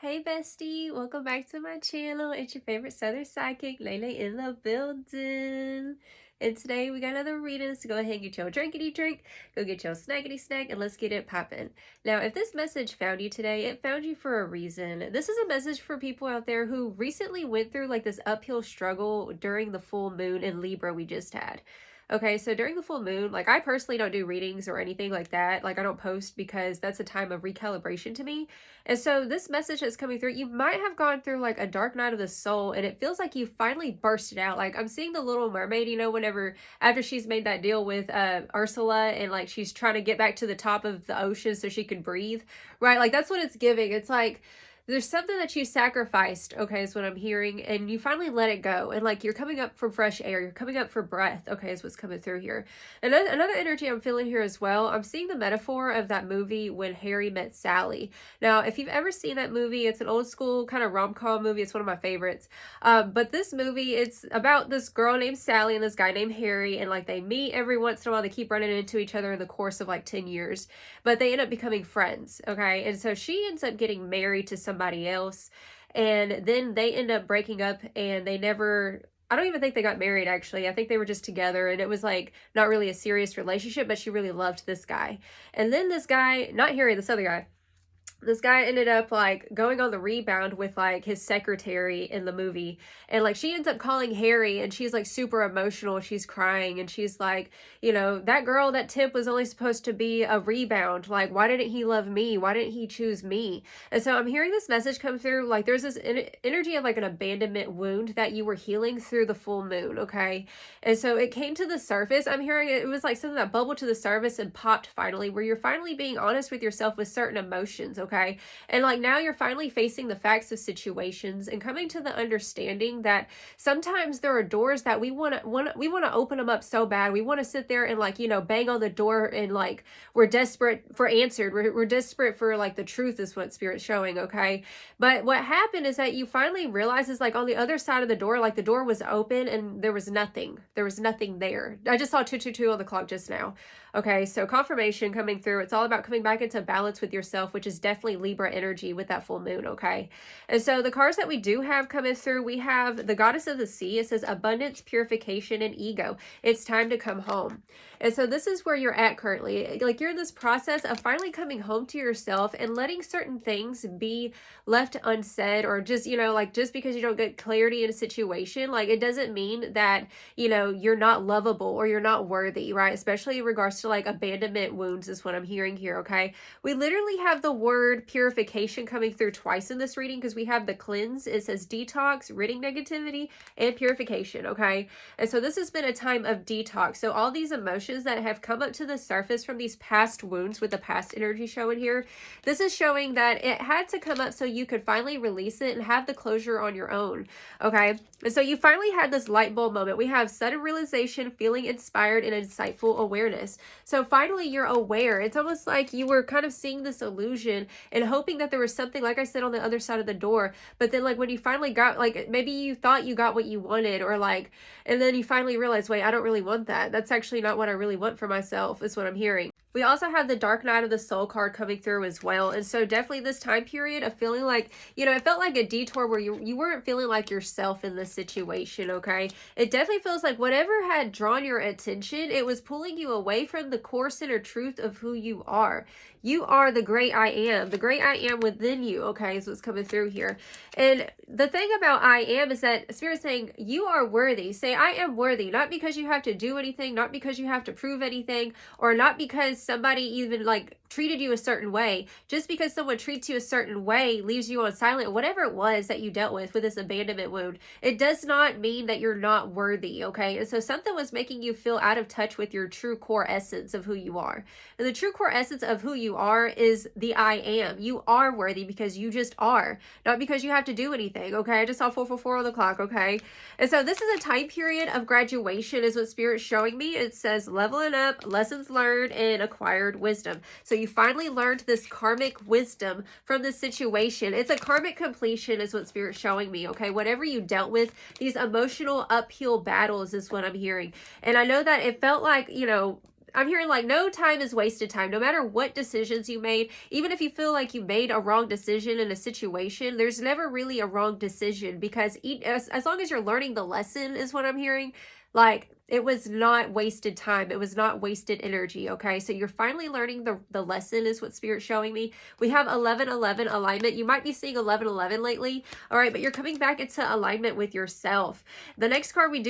Hey bestie, welcome back to my channel. It's your favorite Southern Psychic, Lele in the building. And today we got another reading, so go ahead and get your drinkity drink, go get your snackety snack, and let's get it popping. Now, if this message found you today, it found you for a reason. This is a message for people out there who recently went through like this uphill struggle during the full moon in Libra we just had. Okay, so during the full moon, like I personally don't do readings or anything like that. Like I don't post because that's a time of recalibration to me. And so this message that's coming through, you might have gone through like a dark night of the soul and it feels like you finally bursted out. Like I'm seeing the Little Mermaid, whenever after she's made that deal with Ursula and like she's trying to get back to the top of the ocean so she can breathe, right? Like that's what it's giving. It's like there's something that you sacrificed, okay, is what I'm hearing, and you finally let it go, and like you're coming up for fresh air, you're coming up for breath, okay, is what's coming through here. Another energy I'm feeling here as well, I'm seeing the metaphor of that movie When Harry Met Sally. Now, if you've ever seen that movie, it's an old school kind of rom-com movie, it's one of my favorites, but this movie, it's about this girl named Sally and this guy named Harry, and like they meet every once in a while, they keep running into each other in the course of like 10 years, but they end up becoming friends, okay, and so she ends up getting married to somebody else, and then they end up breaking up, and they never, I don't even think they got married actually. I think they were just together, and it was like not really a serious relationship, but she really loved this guy. And then this guy, not Harry, this other guy, this guy ended up like going on the rebound with like his secretary in the movie, and like she ends up calling Harry, and she's like super emotional, she's crying, and she's like, that girl, that tip was only supposed to be a rebound, like why didn't he love me, why didn't he choose me? And so I'm hearing this message come through, like there's this energy of like an abandonment wound that you were healing through the full moon, okay? And so it came to the surface. I'm hearing it was like something that bubbled to the surface and popped finally, where you're finally being honest with yourself with certain emotions, okay? And like now you're finally facing the facts of situations and coming to the understanding that sometimes there are doors that we want to open them up so bad. We want to sit there and like, bang on the door, and like we're desperate for answered. We're desperate for like the truth is what Spirit's showing, okay? But what happened is that you finally realize is like on the other side of the door, like the door was open and there was nothing. There was nothing there. I just saw 222 on the clock just now. Okay, so confirmation coming through. It's all about coming back into balance with yourself, which is definitely Libra energy with that full moon, okay? And so the cards that we do have coming through, we have the Goddess of the Sea. It says abundance, purification, and ego. It's time to come home. And so this is where you're at currently. Like you're in this process of finally coming home to yourself and letting certain things be left unsaid, or just, like just because you don't get clarity in a situation, like it doesn't mean that, you're not lovable or you're not worthy, right? Especially in regards to like abandonment wounds is what I'm hearing here, okay? We literally have the word purification coming through twice in this reading because we have the cleanse. It says detox, ridding negativity, and purification, okay? And so this has been a time of detox. So all these emotions that have come up to the surface from these past wounds with the past energy showing here, this is showing that it had to come up so you could finally release it and have the closure on your own, okay? And so you finally had this light bulb moment. We have sudden realization, feeling inspired, and insightful awareness. So finally you're aware. It's almost like you were kind of seeing this illusion and hoping that there was something, like I said, on the other side of the door. But then like when you finally got, like maybe you thought you got what you wanted, or like, and then you finally realize, wait, I don't really want that. That's actually not what I really want for myself, is what I'm hearing. We also have the Dark Night of the Soul card coming through as well. And so definitely this time period of feeling like, it felt like a detour where you weren't feeling like yourself in this situation, okay? It definitely feels like whatever had drawn your attention, it was pulling you away from the core center truth of who you are. You are the great I am. The great I am within you, okay, is what's coming through here. And the thing about I am is that Spirit's saying you are worthy. Say, I am worthy, not because you have to do anything, not because you have to prove anything, or not because somebody even like treated you a certain way. Just because someone treats you a certain way, leaves you on silent, whatever it was that you dealt with this abandonment wound, it does not mean that you're not worthy, okay? And so something was making you feel out of touch with your true core essence of who you are. And the true core essence of who you are is the I am. You are worthy because you just are, not because you have to do anything, okay? I just saw 444 on the clock, okay? And so this is a time period of graduation is what Spirit's showing me. It says leveling up, lessons learned, and acquired wisdom. So you finally learned this karmic wisdom from this situation. It's a karmic completion is what Spirit's showing me, okay? Whatever you dealt with, these emotional uphill battles is what I'm hearing. And I know that it felt like, I'm hearing like no time is wasted time. No matter what decisions you made, even if you feel like you made a wrong decision in a situation, there's never really a wrong decision, because as long as you're learning the lesson is what I'm hearing. Like, it was not wasted time. It was not wasted energy, okay? So you're finally learning the lesson is what Spirit's showing me. We have 11-11 alignment. You might be seeing 11-11 lately, all right? But you're coming back into alignment with yourself. The next card we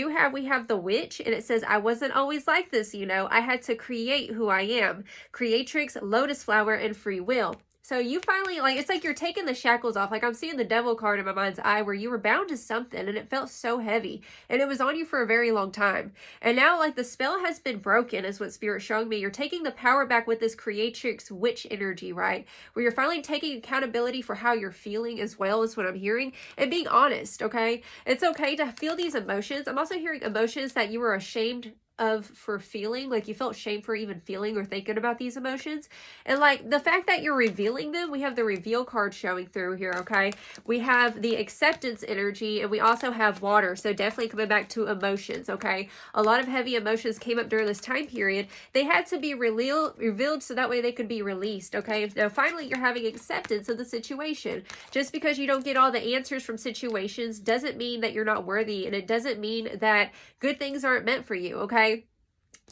have the Witch, and it says, I wasn't always like this, you know. I had to create who I am. Creatrix, Lotus Flower, and Free Will. So you finally, like, it's like you're taking the shackles off. Like, I'm seeing the Devil card in my mind's eye where you were bound to something and it felt so heavy and it was on you for a very long time. And now, like, the spell has been broken is what Spirit's showing me. You're taking the power back with this Creatrix Witch energy, right? Where you're finally taking accountability for how you're feeling as well, is what I'm hearing, and being honest, okay? It's okay to feel these emotions. I'm also hearing emotions that you were ashamed of for feeling, like you felt shame for even feeling or thinking about these emotions. And like the fact that you're revealing them, we have the reveal card showing through here, okay? We have the acceptance energy, and we also have water. So definitely coming back to emotions, okay? A lot of heavy emotions came up during this time period. They had to be revealed so that way they could be released, okay? Now finally you're having acceptance of the situation. Just because you don't get all the answers from situations doesn't mean that you're not worthy, and it doesn't mean that good things aren't meant for you, okay?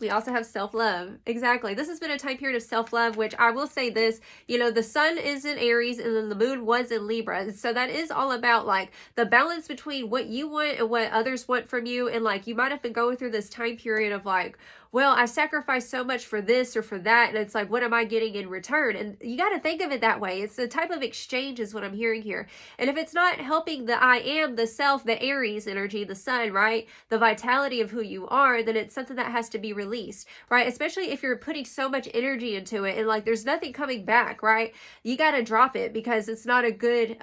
We also have self-love. Exactly. This has been a time period of self-love, which I will say this, you know, the sun is in Aries and then the moon was in Libra. So that is all about like the balance between what you want and what others want from you. And like, you might have been going through this time period of like, well, I sacrificed so much for this or for that. And it's like, what am I getting in return? And you got to think of it that way. It's the type of exchange is what I'm hearing here. And if it's not helping the I am, the self, the Aries energy, the sun, right? The vitality of who you are, then it's something that has to be released, right? Especially if you're putting so much energy into it and like there's nothing coming back, right? You got to drop it because it's not a good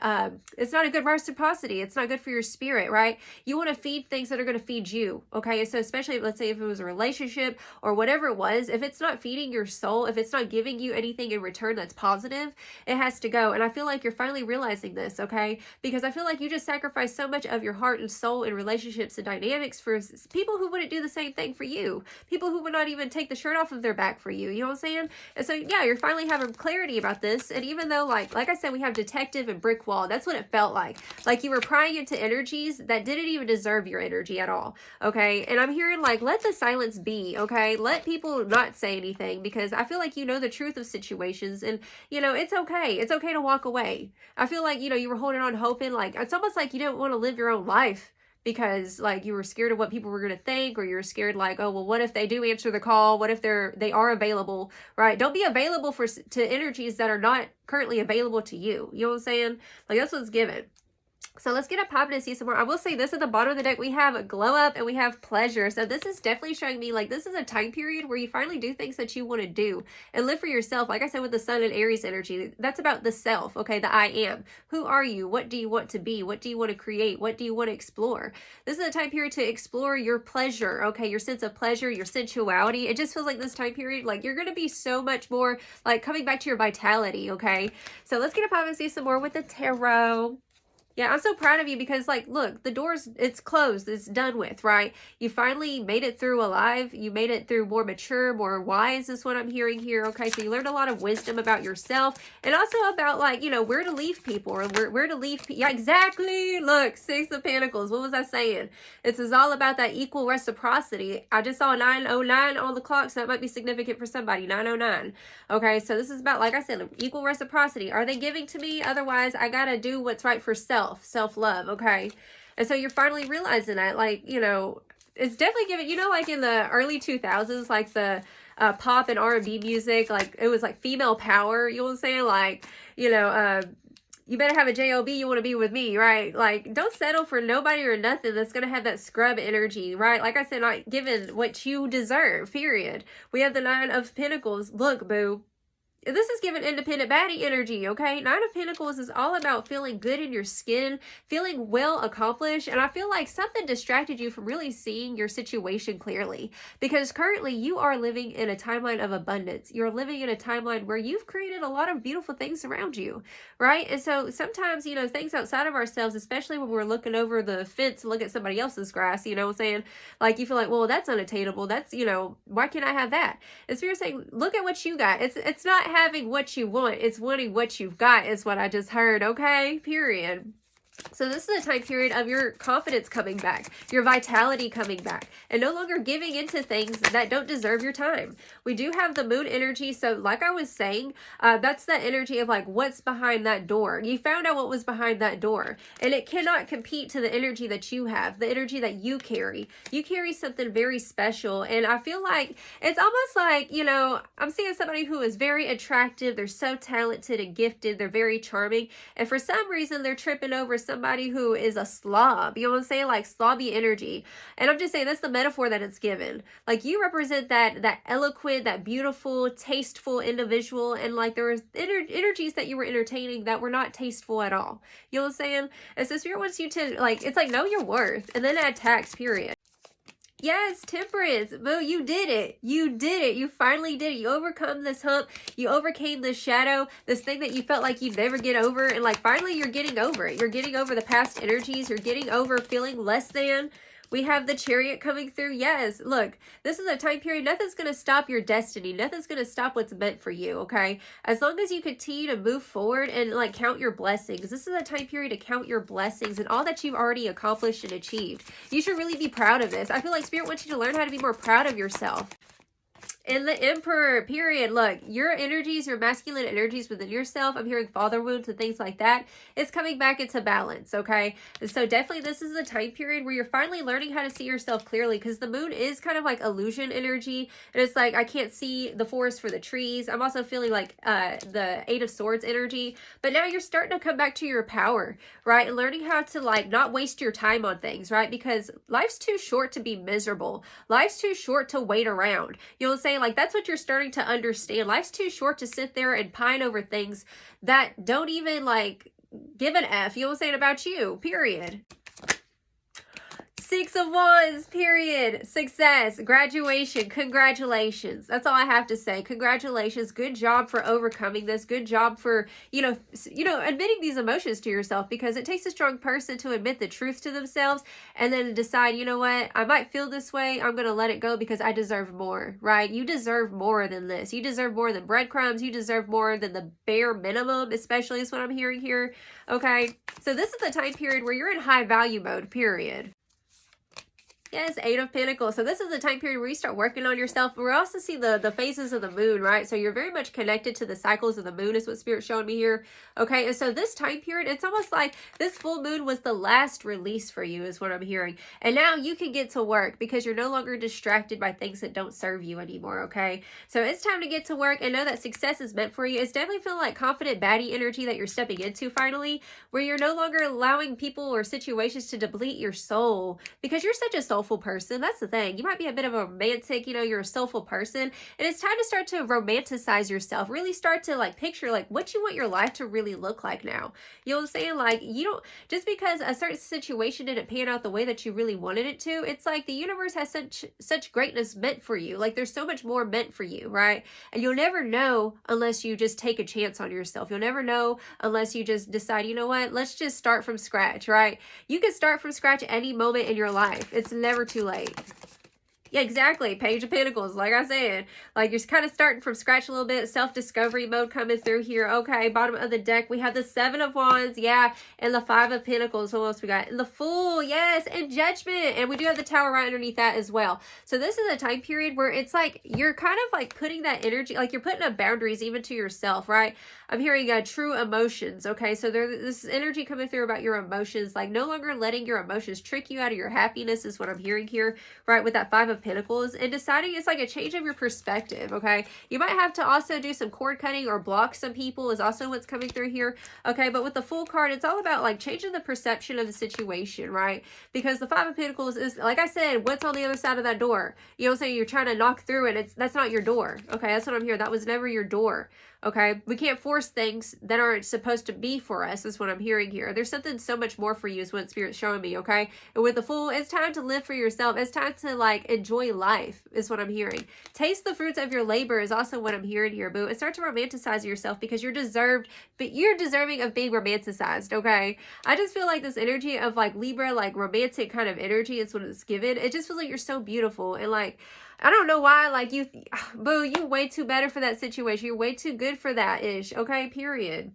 reciprocity. It's not good for your spirit, right? You want to feed things that are going to feed you, okay? So especially, let's say if it was a relationship or whatever it was, if it's not feeding your soul, if it's not giving you anything in return that's positive, it has to go. And I feel like you're finally realizing this, okay? Because I feel like you just sacrificed so much of your heart and soul in relationships and dynamics for people who wouldn't do the same thing for you. People who would not even take the shirt off of their back for you. You know what I'm saying? And so, yeah, you're finally having clarity about this. And even though, like I said, we have detective and brick wall, that's what it felt like. Like you were prying into energies that didn't even deserve your energy at all, okay? And I'm hearing, like, let the silence be, okay? Let people not say anything, because I feel like you know the truth of situations, and, you know, it's okay. It's okay to walk away. I feel like, you know, you were holding on hoping, like, it's almost like you didn't want to live your own life because like you were scared of what people were going to think, or you're scared like, oh, well, what if they do answer the call? What if they are available, right? Don't be available to energies that are not currently available to you. You know what I'm saying? Like, that's what's given. So let's get a pop and see some more. I will say this, at the bottom of the deck, we have a glow up and we have pleasure. So this is definitely showing me like this is a time period where you finally do things that you want to do and live for yourself. Like I said, with the sun and Aries energy, that's about the self, okay? The I am. Who are you? What do you want to be? What do you want to create? What do you want to explore? This is a time period to explore your pleasure, okay? Your sense of pleasure, your sensuality. It just feels like this time period, like you're going to be so much more like coming back to your vitality, okay? So let's get a pop and see some more with the tarot. Yeah, I'm so proud of you because, like, look, the door's, it's closed. It's done with, right? You finally made it through alive. You made it through more mature, more wise is what I'm hearing here, okay? So you learned a lot of wisdom about yourself and also about, like, you know, where to leave people or where to leave. Yeah, exactly. Look, Six of Pentacles. What was I saying? This is all about that equal reciprocity. I just saw 909 on the clock, so that might be significant for somebody. 909. Okay, so this is about, like I said, equal reciprocity. Are they giving to me? Otherwise, I got to do what's right for self-love, okay? And so you're finally realizing that, like, you know, it's definitely giving, you know, like in the early 2000s, like the pop and R&B music, like it was like female power, you know what I'm saying? Like, you know, you better have a job, you want to be with me, right? Like, don't settle for nobody or nothing that's going to have that scrub energy, right? Like I said, not given what you deserve, period. We have the Nine of Pentacles. Look, boo. this is giving independent baddie energy, okay? Nine of Pentacles is all about feeling good in your skin, feeling well accomplished, and I feel like something distracted you from really seeing your situation clearly, because currently you are living in a timeline of abundance. You're living in a timeline where you've created a lot of beautiful things around you, right? And so sometimes, you know, things outside of ourselves, especially when we're looking over the fence and look at somebody else's grass, you know what I'm saying? Like, you feel like, well, that's unattainable. That's, you know, why can't I have that? And Spirit's saying, look at what you got. It's not having what you want, it's wanting what you've got, is what I just heard, okay? Period. So this is a time period of your confidence coming back, your vitality coming back, and no longer giving into things that don't deserve your time. We do have the moon energy. So like I was saying, that's that energy of like, what's behind that door? You found out what was behind that door, and it cannot compete to the energy that you have, the energy that you carry. You carry something very special. And I feel like it's almost like, you know, I'm seeing somebody who is very attractive. They're so talented and gifted. They're very charming. And for some reason, they're tripping over somebody who is a slob, you know what I'm saying? Like slobby energy. And I'm just saying that's the metaphor that it's given. Like, you represent that eloquent, that beautiful, tasteful individual, and like there was energies that you were entertaining that were not tasteful at all. You know what I'm saying? And so Spirit wants you to, like, it's like, know your worth, and then add tax, period. Yes, Temperance. Boo, you did it. You did it. You finally did it. You overcome this hump. You overcame this shadow, this thing that you felt like you'd never get over. And like, finally, you're getting over it. You're getting over the past energies. You're getting over feeling less than. We have the Chariot coming through. Yes, look, this is a time period. Nothing's going to stop your destiny. Nothing's going to stop what's meant for you, okay? As long as you continue to move forward and like count your blessings. This is a time period to count your blessings and all that you've already accomplished and achieved. You should really be proud of this. I feel like Spirit wants you to learn how to be more proud of yourself. And the Emperor, period. Look, your energies, your masculine energies within yourself, I'm hearing father wounds and things like that, it's coming back into balance, okay? And so definitely this is a time period where you're finally learning how to see yourself clearly, because the moon is kind of like illusion energy. And it's like, I can't see the forest for the trees. I'm also feeling like the Eight of Swords energy. But now you're starting to come back to your power, right? And learning how to like not waste your time on things, right? Because life's too short to be miserable. Life's too short to wait around. You know what I'm saying? Like, that's what you're starting to understand. Life's too short to sit there and pine over things that don't even like give an F, you know what I'm saying, about you, period. Six of Wands, period. Success, graduation, congratulations. That's all I have to say. Congratulations. Good job for overcoming this. Good job for, you know, admitting these emotions to yourself, because it takes a strong person to admit the truth to themselves and then decide, you know what, I might feel this way. I'm going to let it go because I deserve more, right? You deserve more than this. You deserve more than breadcrumbs. You deserve more than the bare minimum, especially is what I'm hearing here. Okay. So this is the time period where you're in high value mode, period. Yes, Eight of Pentacles. So this is the time period where you start working on yourself. But we also see the phases of the moon, right? So you're very much connected to the cycles of the moon is what Spirit's showing me here. Okay, and so this time period, it's almost like this full moon was the last release for you is what I'm hearing. And now you can get to work because you're no longer distracted by things that don't serve you anymore, okay? So it's time to get to work and know that success is meant for you. It's definitely feeling like confident baddie energy that you're stepping into finally, where you're no longer allowing people or situations to deplete your soul, because you're such a soulful person. That's the thing. You might be a bit of a romantic, you know, you're a soulful person, and it's time to start to romanticize yourself. Really start to like picture like what you want your life to really look like now. You know what I'm saying? Like, you don't, just because a certain situation didn't pan out the way that you really wanted it to, it's like the universe has such greatness meant for you. Like, there's so much more meant for you, right? And you'll never know unless you just take a chance on yourself. You'll never know unless you just decide, you know what, let's just start from scratch, right? You can start from scratch any moment in your life. It's never too late. Yeah, exactly. Page of Pentacles, like I said. Like, you're kind of starting from scratch a little bit. Self-discovery mode coming through here. Okay, bottom of the deck, we have the Seven of Wands, yeah, and the Five of Pentacles. What else we got? And the Fool, yes, and Judgment. And we do have the Tower right underneath that as well. So this is a time period where it's like you're kind of like putting that energy, like you're putting up boundaries even to yourself, right? I'm hearing true emotions, okay? So this energy coming through about your emotions, like no longer letting your emotions trick you out of your happiness is what I'm hearing here, right? With that Five of Pentacles, and deciding it's like a change of your perspective, okay? You might have to also do some cord cutting or block some people is also what's coming through here, okay? But with the Fool card, it's all about like changing the perception of the situation, right? Because the Five of Pentacles is, like I said, what's on the other side of that door? You know what I'm saying? You're trying to knock through it. That's not your door, okay? That's what I'm hearing. That was never your door. Okay, we can't force things that aren't supposed to be for us, is what I'm hearing here. There's something so much more for you, is what Spirit's showing me. Okay, and with the Fool, it's time to live for yourself. It's time to like enjoy life, is what I'm hearing. Taste the fruits of your labor is also what I'm hearing here, boo. And start to romanticize yourself, because you're deserving of being romanticized. Okay, I just feel like this energy of like Libra, like romantic kind of energy is what it's given. It just feels like you're so beautiful, and like, I don't know why, like, you, boo, you're way too better for that situation. You're way too good for that ish. Okay, period.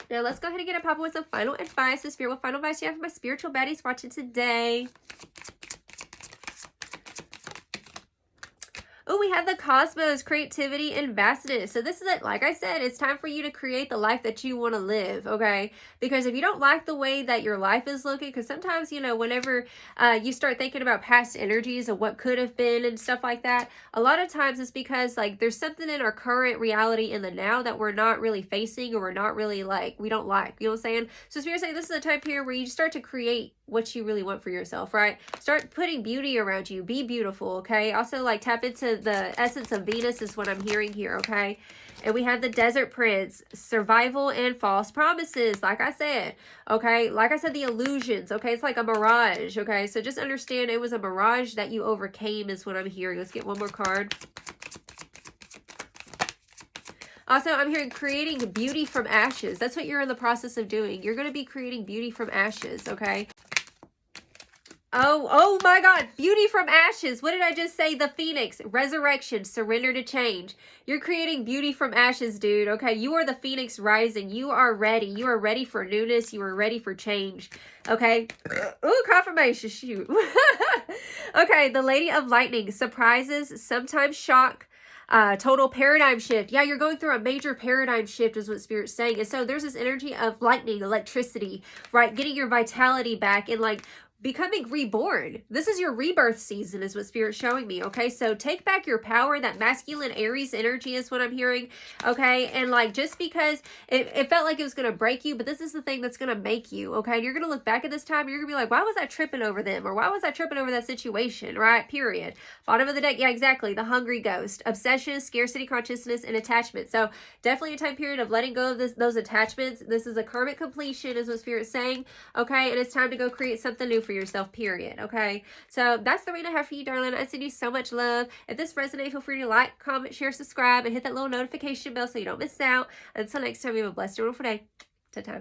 Now, let's go ahead and get a pop with some final advice. The Spirit, what final advice do you have for my spiritual baddies watching today? Oh, we have the Cosmos, creativity and vastness. So this is it. Like I said, it's time for you to create the life that you want to live, okay? Because if you don't like the way that your life is looking, because sometimes, you know, whenever you start thinking about past energies of what could have been and stuff like that, a lot of times it's because, like, there's something in our current reality in the now that we're not really facing, or we're not really, like, we don't like. You know what I'm saying? So Spirit's saying this is a time period where you start to create what you really want for yourself, right? Start putting beauty around you. Be beautiful, okay? Also, like, tap into the essence of Venus is what I'm hearing here, okay? And we have the Desert Prince, survival and false promises, like I said, okay? Like I said, the illusions, okay? It's like a mirage, okay? So just understand it was a mirage that you overcame is what I'm hearing. Let's get one more card. Also, I'm hearing creating beauty from ashes. That's what you're in the process of doing. You're going to be creating beauty from ashes, okay? Oh my God. Beauty from ashes. What did I just say? The Phoenix. Resurrection. Surrender to change. You're creating beauty from ashes, dude. Okay. You are the Phoenix rising. You are ready. You are ready for newness. You are ready for change. Okay. Ooh, confirmation. Shoot. Okay. The Lady of Lightning. Surprises. Sometimes shock. Total paradigm shift. Yeah, you're going through a major paradigm shift is what Spirit's saying. And so there's this energy of lightning, electricity, right? Getting your vitality back and like becoming reborn. This is your rebirth season is what Spirit's showing me, okay? So take back your power. That masculine Aries energy is what I'm hearing, okay? And like, just because it felt like it was going to break you, but this is the thing that's going to make you, okay? And you're going to look back at this time and you're going to be like, why was I tripping over them? Or why was I tripping over that situation, right? Period. Bottom of the deck, yeah, exactly. The hungry ghost, obsession, scarcity consciousness, and attachment. So definitely a time period of letting go of those attachments. This is a karmic completion is what Spirit's saying, okay? And it's time to go create something new for yourself, period, okay? So that's the reading I have for you, darling. I send you so much love. If this resonates, feel free to like, comment, share, subscribe, and hit that little notification bell so you don't miss out. Until next time, you have a blessed and wonderful day. Ta-ta.